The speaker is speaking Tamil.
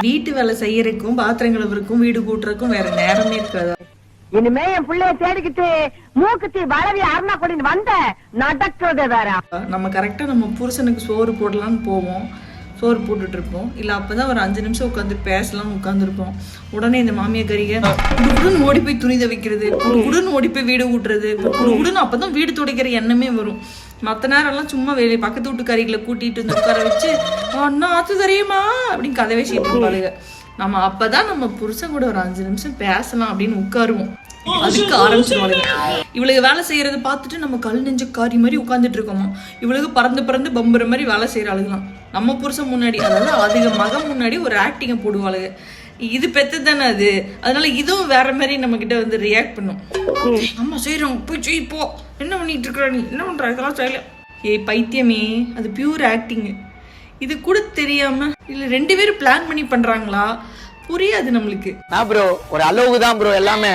வீட்டு வேலை செய்யறதுக்கும் பாத்திரம் கழுவுறதுக்கும் வீடு கூட்டுறதுக்கும் வேற நேரமே இருக்காது. இனிமே என் பிள்ளைய தேடிக்கிட்டு மூக்குத்தி வளவி அருணா கொடின்னு வந்த நடக்கிறதே வேற. நம்ம கரெக்டா நம்ம புருஷனுக்கு சோறு போடலாம்னு போவோம், சோறு போட்டுட்டு இருப்போம். இல்ல அப்பதான் ஒரு 5 நிமிஷம் உட்காந்து பேசலாம்னு உட்காந்துருப்போம். உடனே இந்த மாமியாரிக குடுன்னு ஓடி போய் துணி துவைக்கிறது, குடுன்னு ஓடி போய் வீடு ஊட்டுறது, குடுன்னு அப்பதான் வீடு துடைக்கிற எண்ணமே வரும். மற்ற நேரம்லாம் சும்மா வேலை பக்கத்து வீட்டுக்காரிகளை கூட்டிட்டு வந்து உட்கார வச்சு அண்ணா ஆத்து தெரியுமா அப்படின்னு கதை வச்சுட்டு இருப்பாளுங்க. நம்ம அப்பதான் நம்ம புருஷன் கூட ஒரு 5 நிமிஷம் பேசலாம் அப்படின்னு உட்காருவோம். அதுக்கு ஆரம்பிச்சிருவாளுங்க. இவளுக்கு வேலை செய்யறத பார்த்துட்டு நம்ம கல் நெஞ்ச காரி மாதிரி உட்காந்துட்டு இருக்கோமா, இவளுக்கு பறந்து பறந்து பம்புற மாதிரி வேலை செய்யற ஆளுங்களாம். நம்ம புருஷன் முன்னாடி, அதாவது அதிக மகன் முன்னாடி ஒரு ஆக்டிங்க போடுவாளுங்க. இது பெத்து தானே அது, அதனால இதுவும் வேற மாதிரி நம்ம கிட்ட வந்து ரியாக்ட் பண்ணும். அம்மா செய்யறோம் போய் செய் போ, என்ன பண்ணிட்டு இருக்கிற நீ, என்ன பண்ற, இதெல்லாம் செய்யல. ஏய் பைத்தியமே, அது பியூர் ஆக்டிங். இது கூட தெரியாம இல்ல 2 பேரும் பிளான் பண்ணி பண்றாங்களா புரியாது நம்மளுக்கு. ப்ரோ ஒரு அளவுக்கு தான் ப்ரோ எல்லாமே.